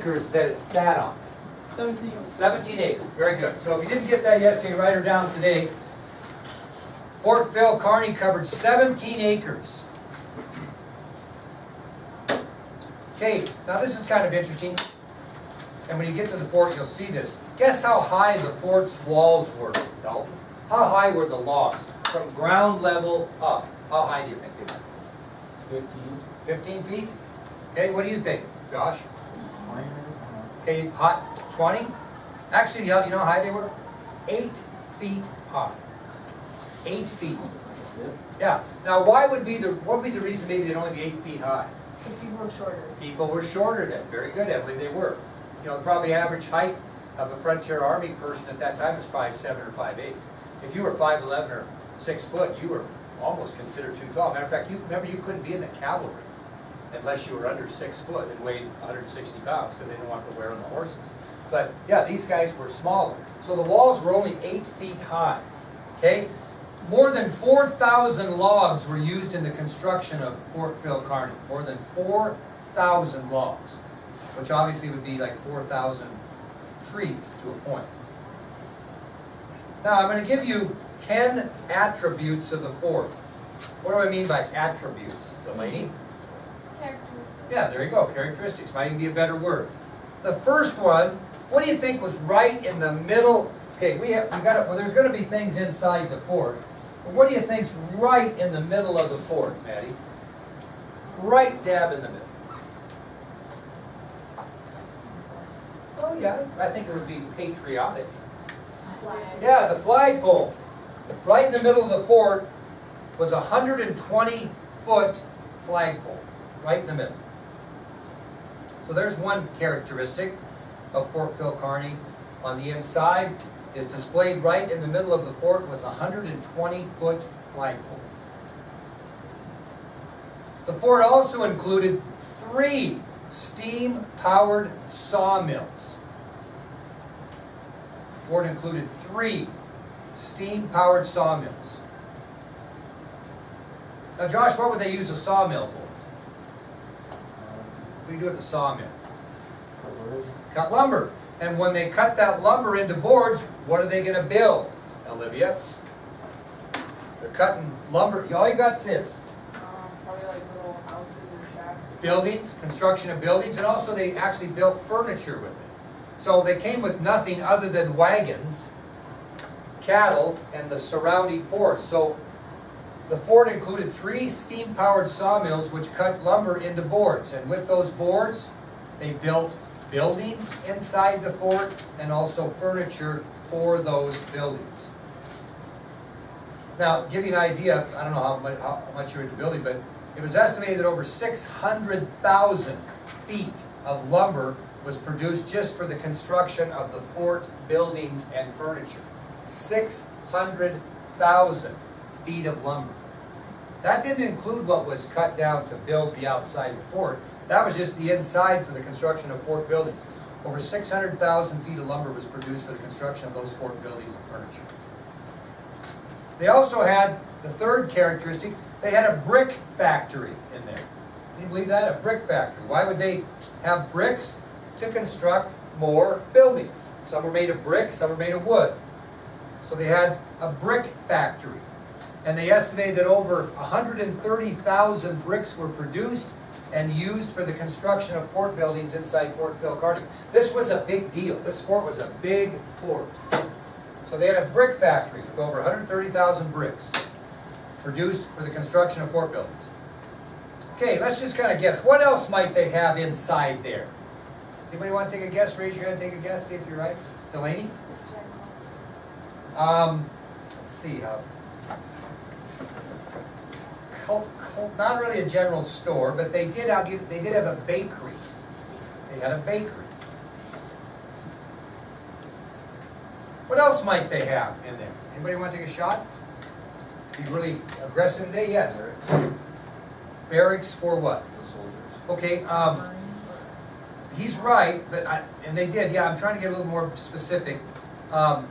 acres that it sat on? 17. 17 acres, very good. So if you didn't get that yesterday, write her down today. Fort Phil Kearny covered 17 acres. Okay, now this is kind of interesting. And when you get to the fort, you'll see this. Guess how high the fort's walls were, Dalton? How high were the logs from ground level up? How high do you think they were? 15. 15 feet? Okay, what do you think, Josh? 20. Okay, hot 20? Actually, you know how high they were? 8 feet high. 8 feet. Yeah. Now, what would be the reason maybe they'd only be 8 feet high? If people were shorter. People were shorter then. Very good, Emily, they were. You know, probably average height of a Frontier Army person at that time was 5'7" or 5'8". If you were 5'11" or 6 foot, you were almost considered too tall. Matter of fact, you couldn't be in the cavalry unless you were under 6 foot and weighed 160 pounds because they didn't want the wear on the horses. But yeah, these guys were smaller. So the walls were only 8 feet high. Okay? More than 4,000 logs were used in the construction of Fort Phil Kearny. More than 4,000 logs, which obviously would be like 4,000 trees to a point. Now I'm going to give you 10 attributes of the fort. What do I mean by attributes, Delaney? Characteristics. Yeah, there you go. Characteristics might even be a better word. The first one, what do you think was right in the middle? Okay, well, there's going to be things inside the fort. But what do you think's right in the middle of the fort, Maddie? Right dab in the middle. Oh yeah, I think it would be patriotic. Flag. Yeah, the flagpole. Right in the middle of the fort was a 120-foot flagpole. Right in the middle. So there's one characteristic of Fort Phil Kearny. On the inside is displayed right in the middle of the fort was a 120-foot flagpole. The fort also included 3 steam-powered sawmills. The fort included 3 steam-powered sawmills. Now, Josh, what would they use a sawmill for? What do you do with the sawmill? Cut lumber. And when they cut that lumber into boards, what are they going to build, Olivia? They're cutting lumber. All you got is this. Probably like little houses and shacks. Buildings, construction of buildings, and also they actually built furniture with it. So they came with nothing other than wagons, cattle, and the surrounding forest. So the fort included 3 steam-powered sawmills which cut lumber into boards. And with those boards, they built buildings inside the fort and also furniture for those buildings. Now, to give you an idea, I don't know how much you're into building, but it was estimated that over 600,000 feet of lumber was produced just for the construction of the fort buildings and furniture. 600,000 feet of lumber. That didn't include what was cut down to build the outside of the fort. That was just the inside for the construction of fort buildings. Over 600,000 feet of lumber was produced for the construction of those fort buildings and furniture. They also had, the third characteristic, they had a brick factory in there. Can you believe that? A brick factory. Why would they have bricks? To construct more buildings. Some were made of brick, some were made of wood. So they had a brick factory. And they estimated that over 130,000 bricks were produced and used for the construction of fort buildings inside Fort Phil Kearny. This was a big deal. This fort was a big fort. So they had a brick factory with over 130,000 bricks produced for the construction of fort buildings. Okay, let's just kind of guess. What else might they have inside there? Anybody want to take a guess? Raise your hand, take a guess, see if you're right. Delaney? Let's see. Not really a general store, but they did have a bakery. They had a bakery. What else might they have in there? Anybody want to take a shot? Be really aggressive today? Yes. Barracks for what? The soldiers. Okay, he's right, but and they did. Yeah, I'm trying to get a little more specific. I'll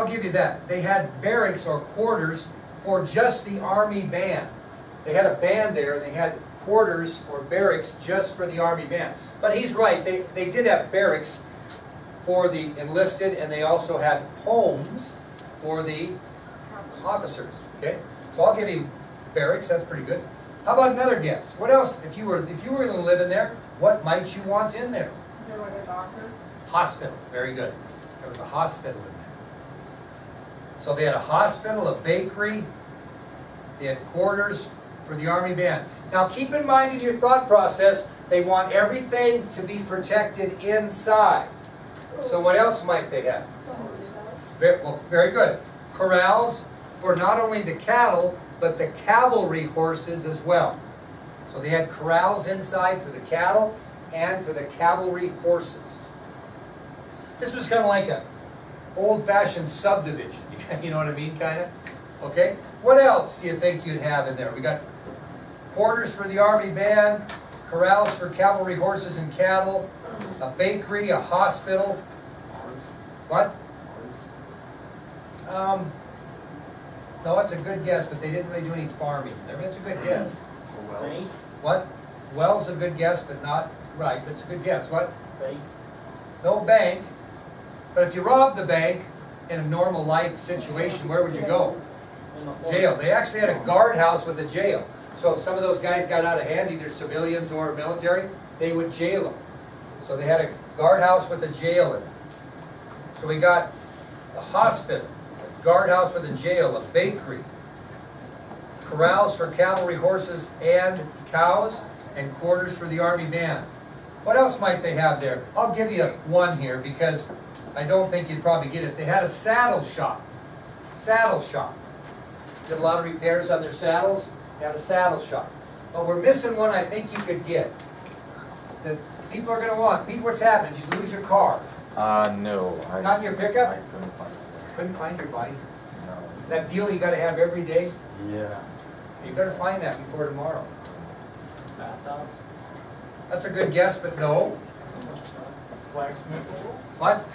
give you that. They had barracks or quarters for just the Army band. They had a band there, and they had quarters or barracks just for the Army band. But he's right, they did have barracks for the enlisted, and they also had homes for the officers, okay? So I'll give him barracks, that's pretty good. How about another guess? What else, if you were gonna live in there, what might you want in there? Is there like a doctor? Hospital, very good. There was a hospital in there. So they had a hospital, a bakery, they had quarters for the Army band. Now keep in mind in your thought process, they want everything to be protected inside. So what else might they have? Very good. Corrals for not only the cattle, but the cavalry horses as well. So they had corrals inside for the cattle and for the cavalry horses. This was kind of like a old-fashioned subdivision, you know what I mean, kind of? Okay? What else do you think you'd have in there? We got quarters for the Army band, corrals for cavalry horses and cattle, a bakery, a hospital. What? No, it's a good guess, but they didn't really do any farming. It's a good guess. Bank? What? Well's a good guess, but not right, but it's a good guess. What? Bank? No bank. But if you robbed the bank in a normal life situation, where would you go? In the forest. Jail. They actually had a guardhouse with a jail. So if some of those guys got out of hand, either civilians or military, they would jail them. So they had a guardhouse with a jail in it. So we got a hospital, a guardhouse with a jail, a bakery, corrals for cavalry horses and cows, and quarters for the Army band. What else might they have there? I'll give you one here because I don't think you'd probably get it. They had a saddle shop. Saddle shop. Did a lot of repairs on their saddles. They had a saddle shop. But we're missing one I think you could get. That people are going to want. Pete, what's happened? Did you lose your car? No. Not in your pickup? I couldn't find it. Couldn't find your bike. No. That deal you got to have every day? Yeah. You better find that before tomorrow. Bathhouse? That's a good guess, but no. Blacksmith? What?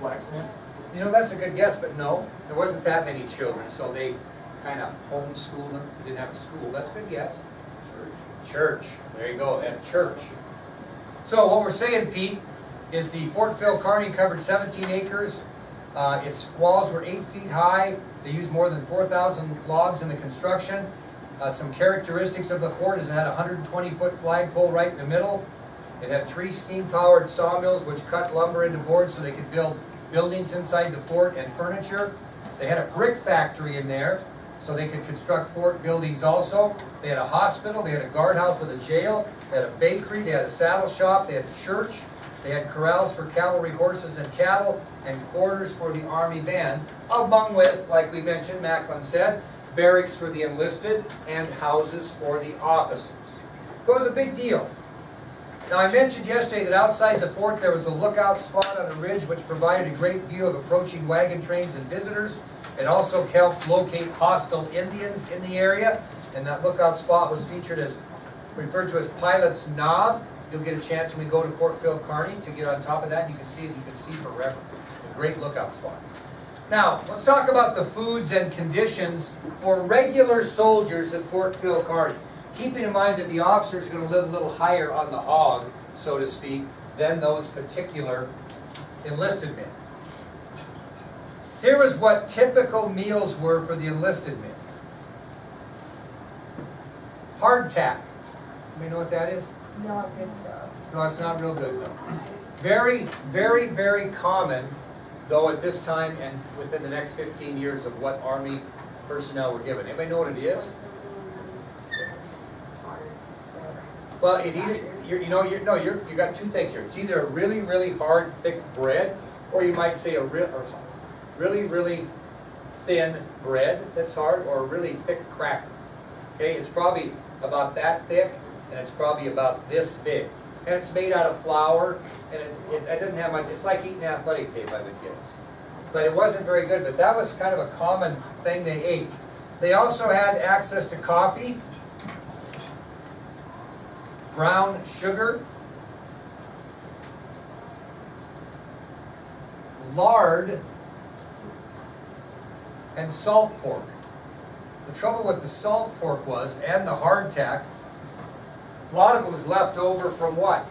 Blacksmith? You know, that's a good guess, but no. There wasn't that many children, so they kind of homeschooled them. They didn't have a school. That's a good guess. Church. There you go, at church. So what we're saying, Pete, is the Fort Phil Kearny covered 17 acres. Its walls were 8 feet high. They used more than 4,000 logs in the construction. Some characteristics of the fort is it had a 120-foot flagpole right in the middle. It had 3 steam-powered sawmills which cut lumber into boards so they could build buildings inside the fort and furniture. They had a brick factory in there so they could construct fort buildings also. They had a hospital, they had a guardhouse with a jail, they had a bakery, they had a saddle shop, they had a church, they had corrals for cavalry horses and cattle, and quarters for the Army band, among with, like we mentioned, Macklin said, barracks for the enlisted and houses for the officers. It was a big deal. Now I mentioned yesterday that outside the fort there was a lookout spot on a ridge which provided a great view of approaching wagon trains and visitors. It also helped locate hostile Indians in the area, and that lookout spot was referred to as Pilot's Knob. You'll get a chance when we go to Fort Phil Kearny to get on top of that. You can see it, you can see forever. A great lookout spot. Now, let's talk about the foods and conditions for regular soldiers at Fort Phil Kearny. Keeping in mind that the officers are going to live a little higher on the hog, so to speak, than those particular enlisted men. Here is what typical meals were for the enlisted men. Hardtack. You know what that is? Not good stuff. No, it's not real good, no. Very, very, very common, though, at this time and within the next 15 years of what Army personnel were given. Anybody know what it is? Well, you got 2 things here. It's either a really, really hard, thick bread, or you might say a really, really thin bread that's hard, or a really thick cracker. Okay, it's probably about that thick, and it's probably about this big. And it's made out of flour, and it doesn't have much, it's like eating athletic tape, I would guess. But it wasn't very good, but that was kind of a common thing they ate. They also had access to coffee, brown sugar, lard, and salt pork. The trouble with the salt pork was, and the hardtack, a lot of it was left over from what?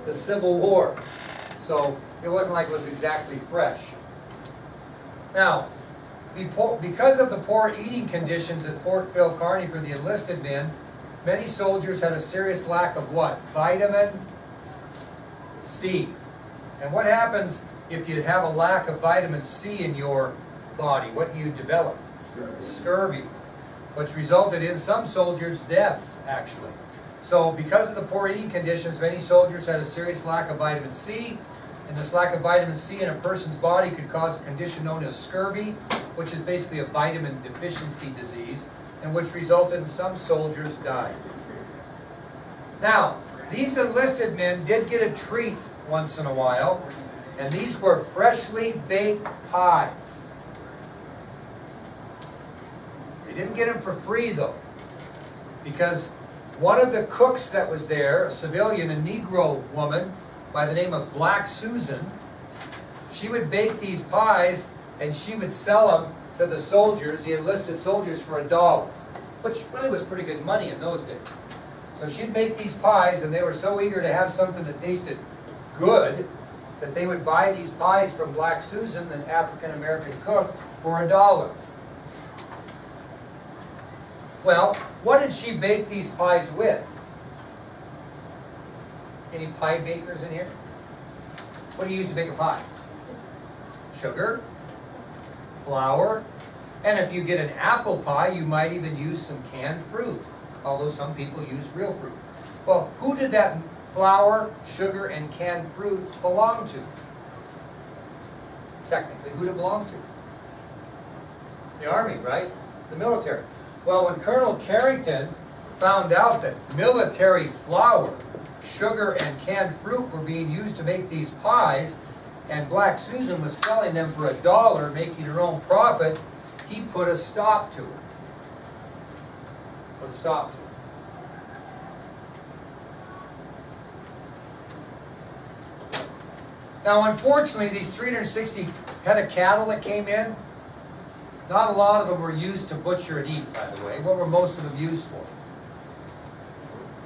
the Civil War. So it wasn't like it was exactly fresh. Now, because of the poor eating conditions at Fort Phil Kearny for the enlisted men, many soldiers had a serious lack of what? Vitamin C. And what happens if you have a lack of vitamin C in your body? What do you develop? Scurvy, which resulted in some soldiers' deaths, actually. So because of the poor eating conditions, many soldiers had a serious lack of vitamin C, and this lack of vitamin C in a person's body could cause a condition known as scurvy, which is basically a vitamin deficiency disease, and which resulted in some soldiers dying. Now, these enlisted men did get a treat once in a while, and these were freshly baked pies. They didn't get them for free though, because one of the cooks that was there, a civilian, a Negro woman by the name of Black Susan, she would bake these pies and she would sell them to the soldiers, the enlisted soldiers, for $1, which really was pretty good money in those days. So she'd bake these pies, and they were so eager to have something that tasted good that they would buy these pies from Black Susan, an African-American cook, for $1. Well, what did she bake these pies with? Any pie bakers in here? What do you use to bake a pie? Sugar, flour, and if you get an apple pie, you might even use some canned fruit, although some people use real fruit. Well, who did that flour, sugar, and canned fruit belong to? Technically, who did it belong to? The Army, right? The military. Well, when Colonel Carrington found out that military flour, sugar, and canned fruit were being used to make these pies, and Black Susan was selling them for $1, making her own profit, he put a stop to it. Put a stop to it. Now, unfortunately, these 360 head of cattle that came in, not a lot of them were used to butcher and eat, by the way. What were most of them used for?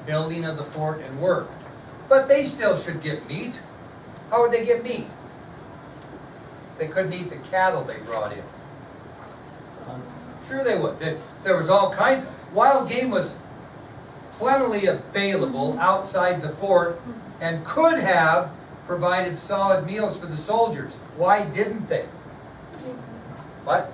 Building of the fort and work. But they still should get meat. How would they get meat? They couldn't eat the cattle they brought in. Sure they would. There was all kinds. Wild game was plentifully available outside the fort and could have provided solid meals for the soldiers. Why didn't they? What?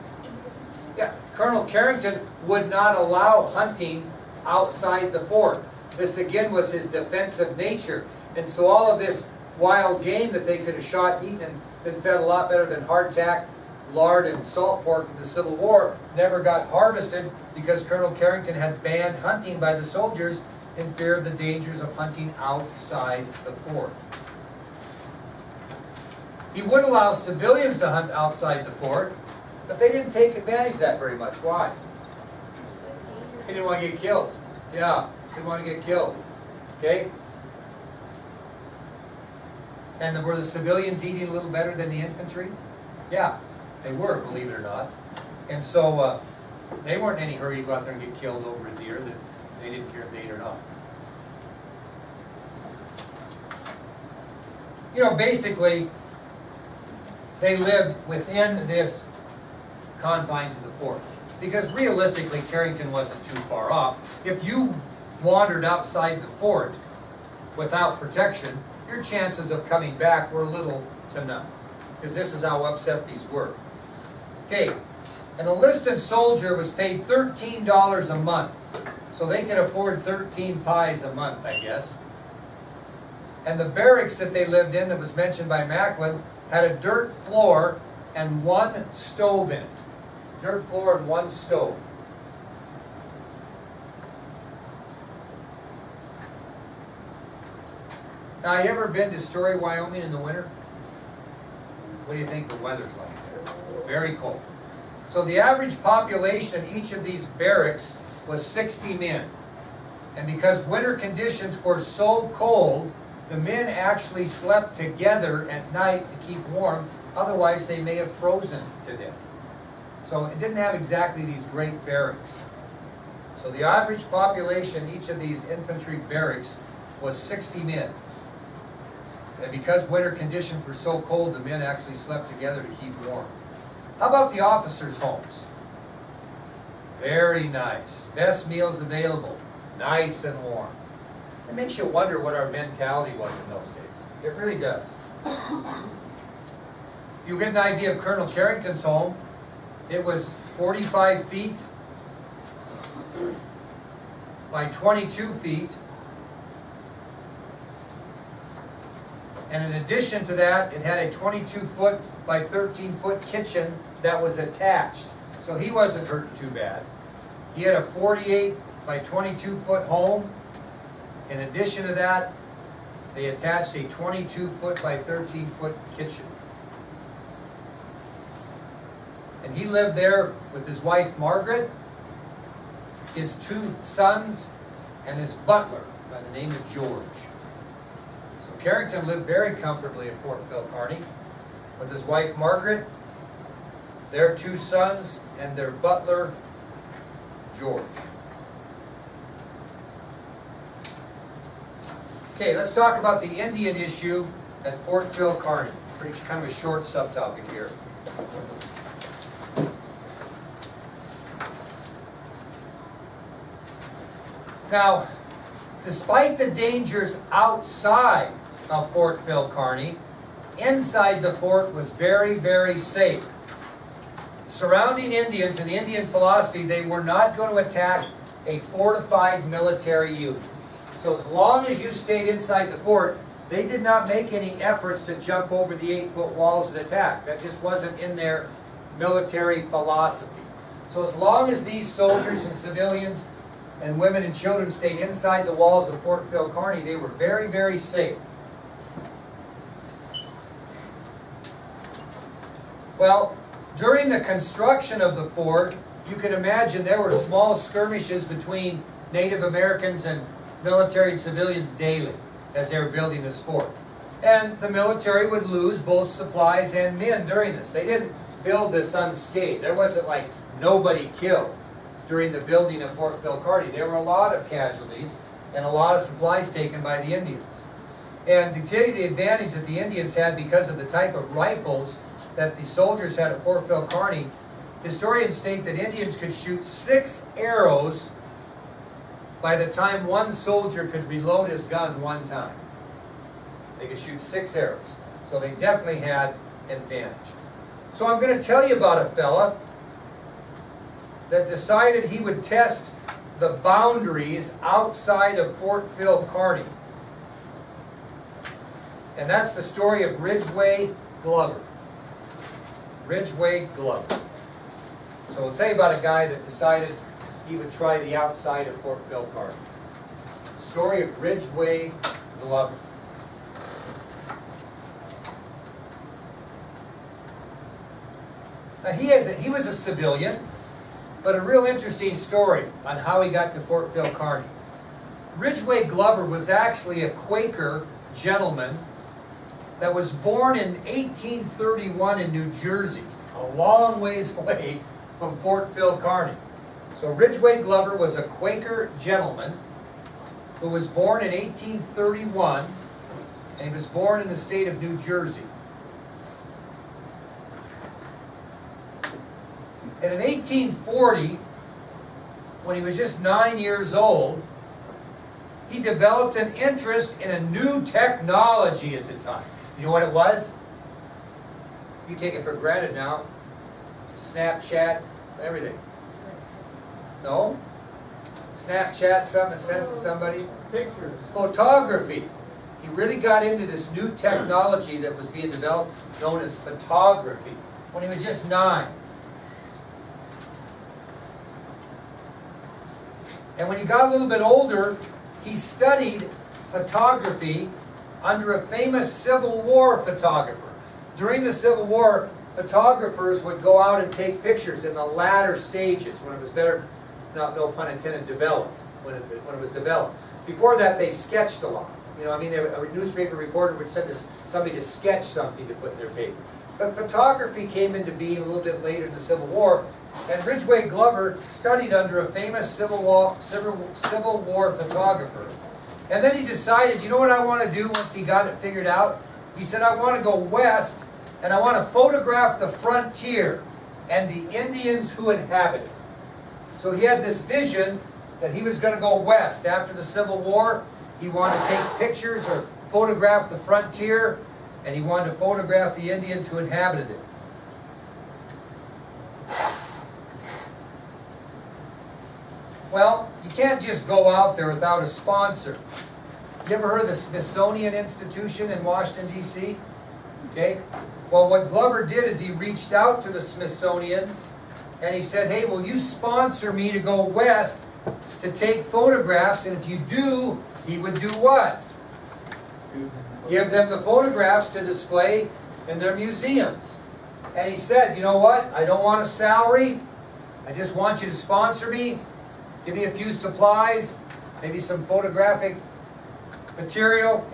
Yeah, Colonel Carrington would not allow hunting outside the fort. This again was his defensive nature. And so all of this wild game that they could have shot and eaten and been fed a lot better than hardtack, lard, and salt pork in the Civil War never got harvested because Colonel Carrington had banned hunting by the soldiers in fear of the dangers of hunting outside the fort. He would allow civilians to hunt outside the fort, but they didn't take advantage of that very much. Why? They didn't want to get killed. Yeah, didn't want to get killed. Okay? And were the civilians eating a little better than the infantry? Yeah, they were, believe it or not. And so they weren't in any hurry to go out there and get killed over a deer. That they didn't care if they ate or not. You know, basically, they lived within this confines of the fort. Because realistically, Carrington wasn't too far off. If you wandered outside the fort without protection, your chances of coming back were little to none. Because this is how upset these were. Okay, an enlisted soldier was paid $13 a month. So they could afford 13 pies a month, I guess. And the barracks that they lived in, that was mentioned by Macklin, had a dirt floor and one stove in it. Dirt floor and one stove. Now, you ever been to Story, Wyoming in the winter? What do you think the weather's like there? Very cold. So the average population in each of these barracks was 60 men. And because winter conditions were so cold, the men actually slept together at night to keep warm. Otherwise, they may have frozen to death. So it didn't have exactly these great barracks. So the average population in each of these infantry barracks was 60 men. And because winter conditions were so cold, the men actually slept together to keep warm. How about the officers' homes? Very nice. Best meals available. Nice and warm. It makes you wonder what our mentality was in those days. It really does. If you get an idea of Colonel Carrington's home, it was 45 feet by 22 feet. And in addition to that, it had a 22-foot by 13-foot kitchen that was attached. So he wasn't hurting too bad. He had a 48 by 22-foot home. In addition to that, they attached a 22-foot by 13-foot kitchen. And he lived there with his wife Margaret, his 2 sons, and his butler by the name of George. So Carrington lived very comfortably at Fort Phil Kearny with his wife Margaret, their 2 sons, and their butler George. Okay, let's talk about the Indian issue at Fort Phil Kearny. Pretty kind of a short subtopic here. Now, despite the dangers outside of Fort Phil Kearny, inside the fort was very, very safe. Surrounding Indians and Indian philosophy, they were not going to attack a fortified military unit. So as long as you stayed inside the fort, they did not make any efforts to jump over the 8-foot walls and attack. That just wasn't in their military philosophy. So as long as these soldiers and civilians and women and children stayed inside the walls of Fort Phil Kearny, they were very, very safe. Well, during the construction of the fort, you can imagine there were small skirmishes between Native Americans and military and civilians daily as they were building this fort. And the military would lose both supplies and men during this. They didn't build this unscathed. There wasn't like nobody killed during the building of Fort Phil Kearny. There were a lot of casualties and a lot of supplies taken by the Indians. And to tell you the advantage that the Indians had because of the type of rifles that the soldiers had at Fort Phil Kearny, historians state that Indians could shoot 6 arrows by the time one soldier could reload his gun one time. They could shoot 6 arrows. So they definitely had an advantage. So I'm going to tell you about a fella that decided he would test the boundaries outside of Fort Phil Kearny. And that's the story of Ridgway Glover. Ridgway Glover. So we'll tell you about a guy that decided he would try the outside of Fort Phil Kearny. The story of Ridgway Glover. Now he was a civilian, but a real interesting story on how he got to Fort Phil Kearny. Ridgway Glover was actually a Quaker gentleman that was born in 1831 in New Jersey, a long ways away from Fort Phil Kearny. So Ridgway Glover was a Quaker gentleman who was born in 1831, and he was born in the state of New Jersey. And in 1840, when he was just 9 years old, he developed an interest in a new technology at the time. You know what it was? You take it for granted now. Snapchat, everything. No? Snapchat something and send it to somebody? Pictures. Photography. He really got into this new technology that was being developed known as photography when he was just 9. And when he got a little bit older, he studied photography under a famous Civil War photographer. During the Civil War, photographers would go out and take pictures in the latter stages when it was better, no pun intended, developed, when it was developed. Before that, they sketched a lot. You know, I mean, a newspaper reporter would send somebody to sketch something to put in their paper. But photography came into being a little bit later in the Civil War, and Ridgway Glover studied under a famous Civil War photographer. And then he decided, you know what I want to do once he got it figured out? He said, I want to go west, and I want to photograph the frontier and the Indians who inhabit it. So he had this vision that he was going to go west. After the Civil War, he wanted to take pictures or photograph the frontier, and he wanted to photograph the Indians who inhabited it. Well, you can't just go out there without a sponsor. You ever heard of the Smithsonian Institution in Washington, D.C.? Okay? Well, what Glover did is he reached out to the Smithsonian and he said, hey, will you sponsor me to go west to take photographs? And if you do, he would do what? Give them the photographs to display in their museums. And he said, you know what? I don't want a salary. I just want you to sponsor me. Give me a few supplies, maybe some photographic material,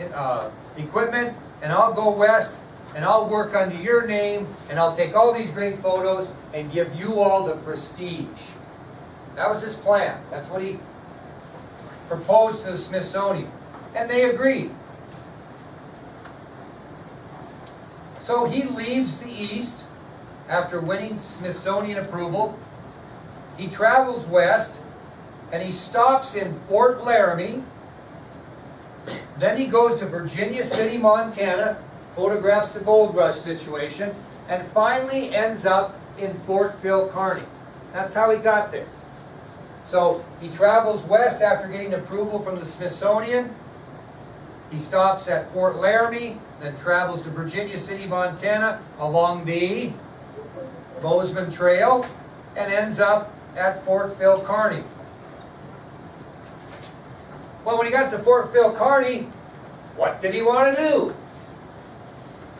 equipment, and I'll go west and I'll work under your name and I'll take all these great photos and give you all the prestige. That was his plan. That's what he proposed to the Smithsonian. And they agreed. So he leaves the East after winning Smithsonian approval. He travels west and he stops in Fort Laramie. Then he goes to Virginia City, Montana, photographs the gold rush situation, and finally ends up in Fort Phil Kearny. That's how he got there. So he travels west after getting approval from the Smithsonian. He stops at Fort Laramie, then travels to Virginia City, Montana along the Bozeman Trail, and ends up at Fort Phil Kearny. Well, when he got to Fort Phil Kearny, what did he want to do?